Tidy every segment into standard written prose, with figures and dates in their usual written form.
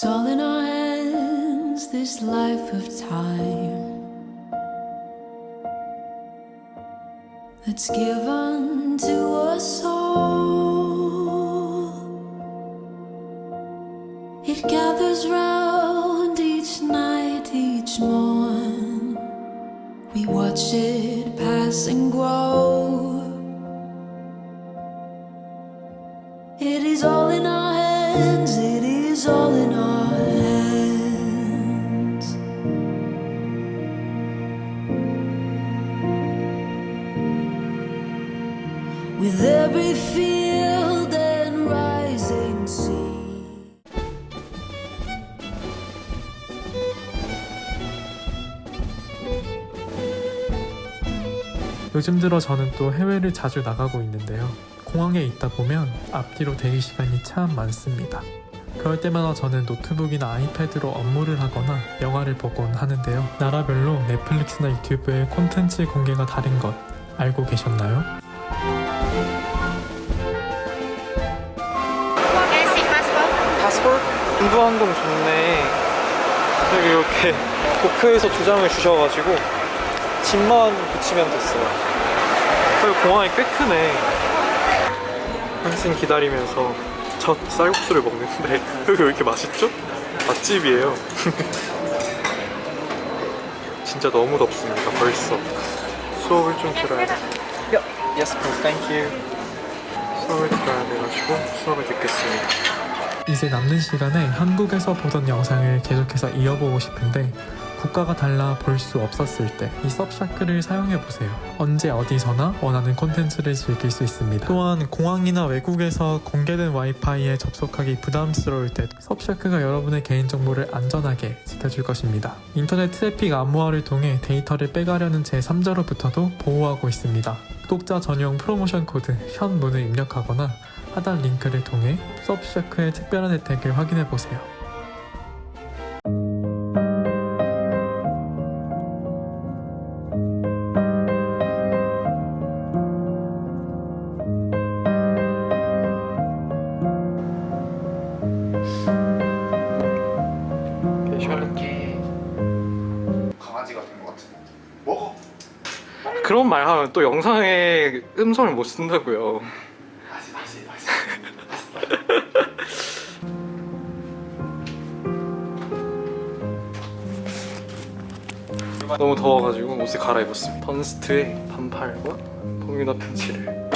It's all in our hands, this life of time that's given to us all. It gathers round each night, each morn. We watch it pass and grow. It is all in our hands, it is all in our hands. With every field and rising sea. 요즘 들어 저는 또 해외를 자주 나가고 있는데요. 공항에 있다 보면 앞뒤로 대기 시간이 참 많습니다. 그럴 때마다 저는 노트북이나 아이패드로 업무를 하거나 영화를 보곤 하는데요. 나라별로 넷플릭스나 유튜브의 콘텐츠 공개가 다른 것 알고 계셨나요? 파스포트? 인도항공 좋네. 여기 이렇게 도쿄에서 조장을 주셔가지고 짐만 붙이면 됐어요. 여기 공항이 꽤 크네. 한신 기다리면서 첫 쌀국수를 먹는데 여기 왜 이렇게 맛있죠? 맛집이에요. 진짜 너무 덥습니다. 벌써 수업을 좀 들어야 돼. Yes, please. Thank you. 수업을 들어야 돼가지고 수업을 듣겠습니다. 이제 남는 시간에 한국에서 보던 영상을 계속해서 이어보고 싶은데 국가가 달라 볼 수 없었을 때 이 섭샤크를 사용해보세요. 언제 어디서나 원하는 콘텐츠를 즐길 수 있습니다. 또한 공항이나 외국에서 공개된 와이파이에 접속하기 부담스러울 때 섭샤크가 여러분의 개인정보를 안전하게 지켜줄 것입니다. 인터넷 트래픽 암호화를 통해 데이터를 빼가려는 제3자로부터도 보호하고 있습니다. 구독자 전용 프로모션 코드 현문을 입력하거나 하단 링크를 통해 섭샤크의 특별한 혜택을 확인해보세요. 강아지가 된 것 같은데. 먹어. 그런 말 하면 또 영상에 음성을 못 쓴다고요. 다시. 너무 더워가지고 옷을 갈아입었습니다. 던스트에 반팔과 버뮤다 팬츠를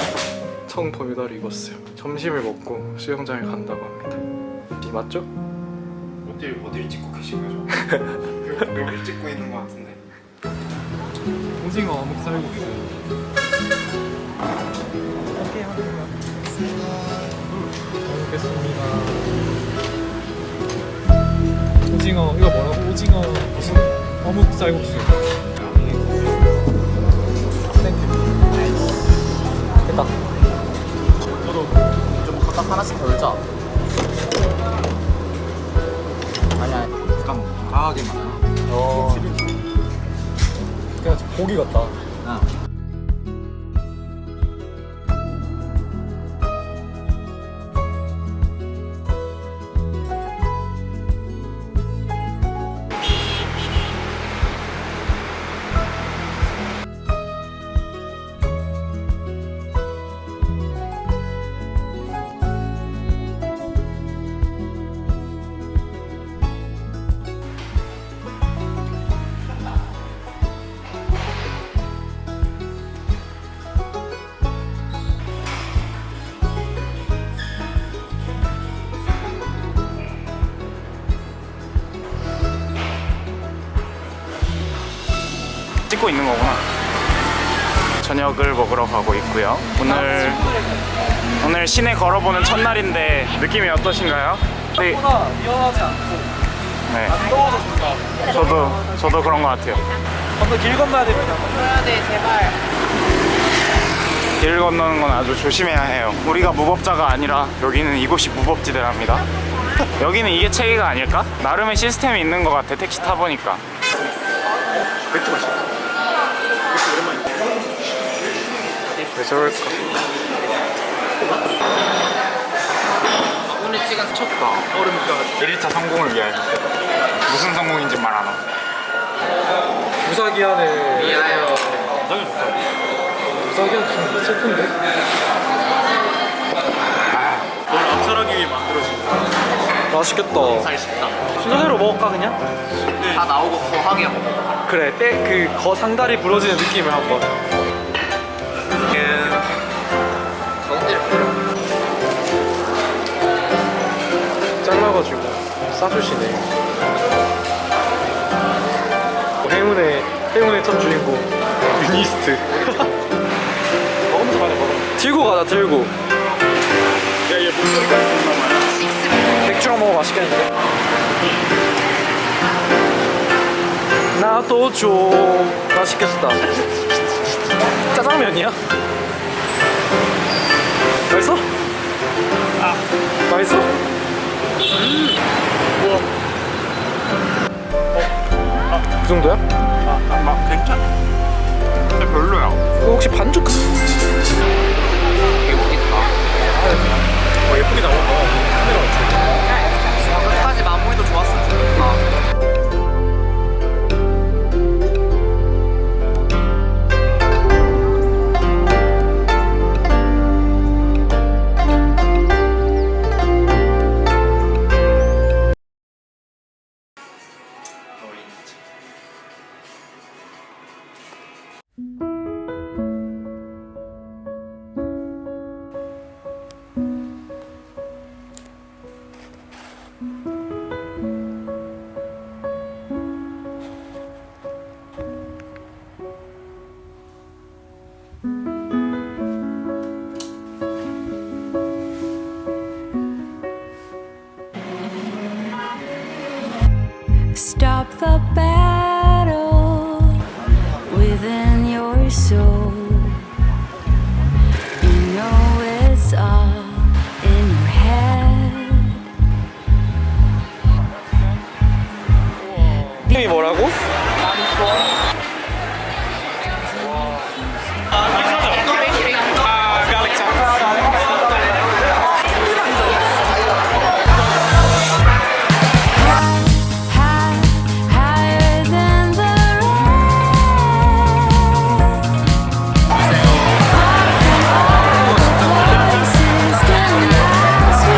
청 버뮤다를 입었어요. 점심을 먹고 수영장을 간다고 합니다. 이 맞죠? 어딜 찍고 계신 거죠? 여기 찍고 있는 것 같은데. 오징어 어묵 쌀국수. 잘 먹겠습니다. 오징어 이거 뭐라고? 오징어 무슨 어묵 쌀국수. 땡큐. 됐다. 저도 좀 각각 하나씩 덜자. 아니야. 약간 강하게 많아. 그냥 고기 같다. 찍고 있는 거구나. 저녁을 먹으러 가고 있고요. 오늘 시내 걸어보는 첫날인데 느낌이 어떠신가요? 네. 생각보다 위험하지 않고 네. 안 더워서 좋다. 저도 그런 것 같아요. 건너 길 건너야 됩니다. 그래야 돼, 제발. 길 건너는 건 아주 조심해야 해요. 우리가 무법자가 아니라 여기는 이곳이 무법지대랍니다. 여기는 이게 체계가 아닐까? 나름의 시스템이 있는 것 같아. 택시 타보니까. 맥주 마실까? 왜 저럴까? 오늘 찍은 미쳤다. 얼음까지. 1일차 성공을 위하여. 무슨 성공인지 말 안 하고. 무사기한에 미안해요. 무사기한 좀 슬픈데? 널 암살하기 위해 만들어진 맛있겠다. 살 싶다. 순서대로 먹을까 그냥? 다 나오고 거하게 먹어. 그래 그 상다리 부러지는 느낌을 한번. 가운데를 뿌려. 잘라가지고 싸주시네. 행운의 첫 주인공 유니스트. 먹으면서 가자 먹으면서. 들고 가자 들고. 야얘 목소리가 존나 많아. 맥주랑 먹으면 맛있겠는데? 나도 줘. 맛있겠다. 짜장면이야? 맛있어? 맛있어? 그 정도야? 막 괜찮아. 근데 별로야. 혹시 반죽? 예쁘겠다. 예쁘게 나온다. 끝까지 마무리도 좋았으면 좋겠다. Stop the battle within your soul. You know it's all in your head. 이름이 뭐라고? Higher than the voices down as we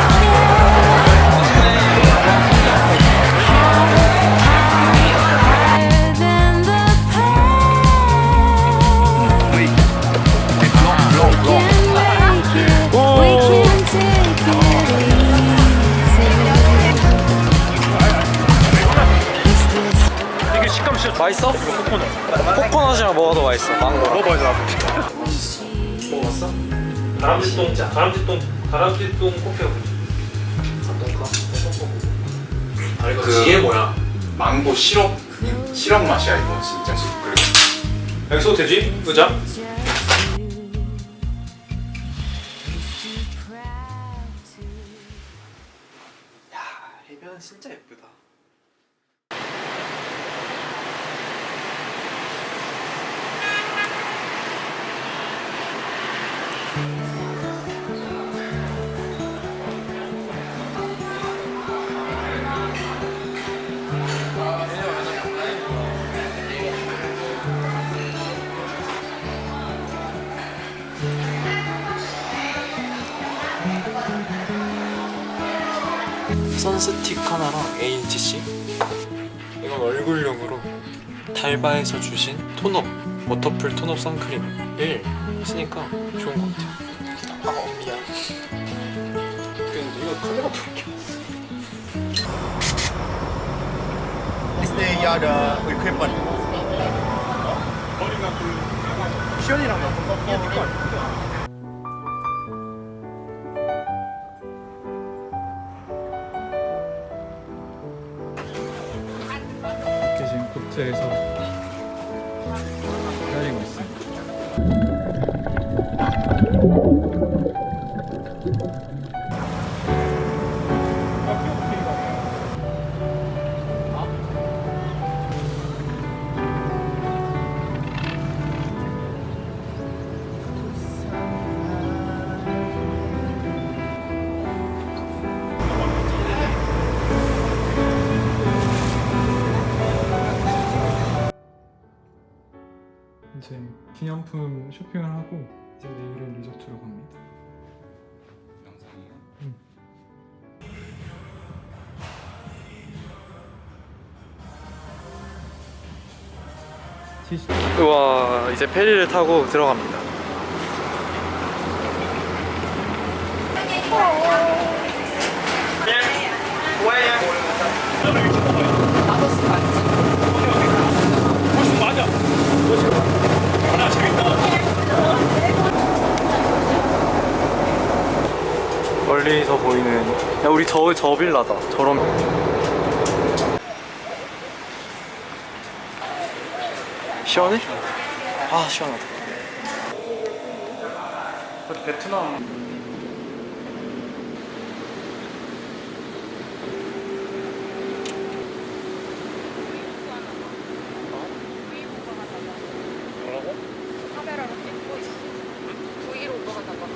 higher than the pain. We can make it. We can take it easy. Is this 이게 식감 진짜 맛있어? 코코넛이랑 뭐가 더 맛있어? 망고랑. 먹어봐야지 나도. 다람쥐똥 코피가 그 뒤에 뭐야? 망고 시럽 맛이야 이거 진짜. 그리고 여기 써도 되지? 의자? 해변 진짜 예쁘다. 선스틱 하나랑 ANTC 이건 얼굴용으로 달바에서 주신 톤업 워터풀 톤업 선크림을 쓰니까 좋은 것 같아요. 미안. 근데 이거 카메라 볼게. Este iar îl crepăn. 시연이랑 나 이렇게 지금 코트에서 기다리고 있어요. 제 기념품 쇼핑을 하고 이제 내일은 리조트로 갑니다. 우와, 이제 페리를 타고 들어갑니다. 멀리서 보이는, 야, 우리 저 빌라다. 저런. 시원해? 아, 시원하다. 베트남. 카메라로 찍고 있어. 브이로그 하다가.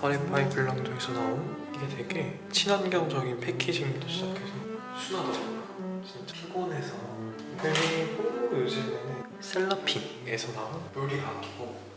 다렌바이 블랑도에서 나온 이게 되게 친환경적인 패키징부터 시작해서 순하더라고요. 진짜 피곤해서. 그리고 요즘에는 셀라핀에서 나온 요리 바뀌고